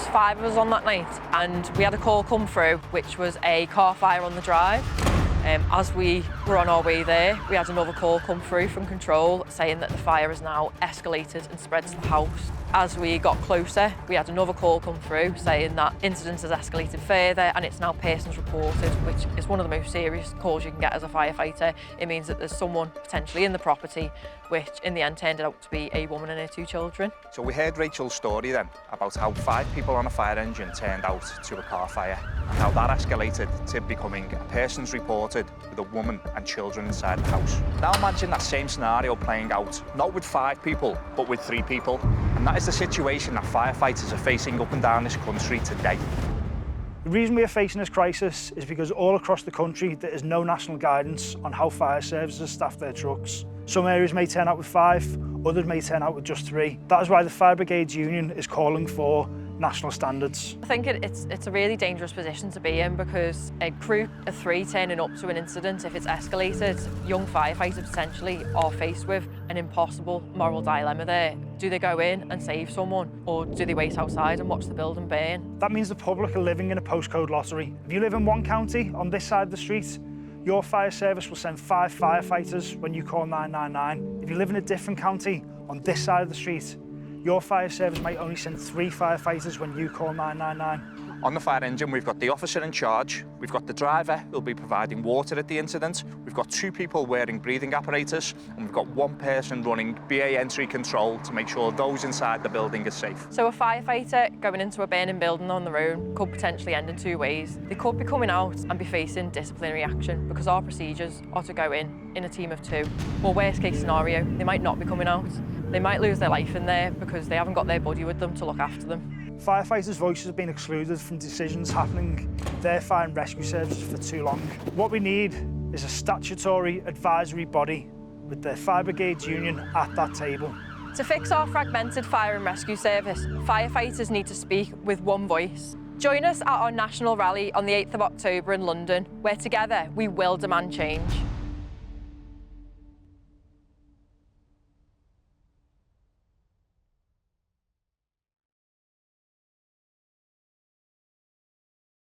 was 5 of us on that night, and we had a call come through, which was a car fire on the drive. As we were on our way there, we had another call come through from control saying that the fire has now escalated and spread to the house. As we got closer, we had another call come through saying that incident has escalated further and it's now persons reported, which is one of the most serious calls you can get as a firefighter. It means that there's someone potentially in the property, which in the end turned out to be a woman and her 2 children. So we heard Rachel's story then about how 5 people on a fire engine turned out to a car fire, and how that escalated to becoming a persons reported with a woman and children inside the house. Now imagine that same scenario playing out, not with 5 people, but with 3 people. And that is the situation that firefighters are facing up and down this country today. The reason we are facing this crisis is because all across the country there is no national guidance on how fire services staff their trucks. Some areas may turn out with 5, others may turn out with just 3. That is why the Fire Brigades Union is calling for national standards. I think it's a really dangerous position to be in, because a group of 3 turning up to an incident, if it's escalated, young firefighters potentially are faced with an impossible moral dilemma there. Do they go in and save someone, or do they wait outside and watch the building burn? That means the public are living in a postcode lottery. If you live in one county on this side of the street, your fire service will send 5 firefighters when you call 999. If you live in a different county on this side of the street, your fire service might only send 3 firefighters when you call 999. On the fire engine, we've got the officer in charge, we've got the driver who'll be providing water at the incident, we've got 2 people wearing breathing apparatus, and we've got 1 person running BA entry control to make sure those inside the building are safe. So a firefighter going into a burning building on their own could potentially end in 2 ways. They could be coming out and be facing disciplinary action, because our procedures are to go in a team of 2. Or worst case scenario, they might not be coming out. They might lose their life in there because they haven't got their buddy with them to look after them. Firefighters' voices have been excluded from decisions happening in their fire and rescue services for too long. What we need is a statutory advisory body with the Fire Brigades Union at that table. To fix our fragmented fire and rescue service, firefighters need to speak with one voice. Join us at our national rally on the 8th of October in London, where together we will demand change.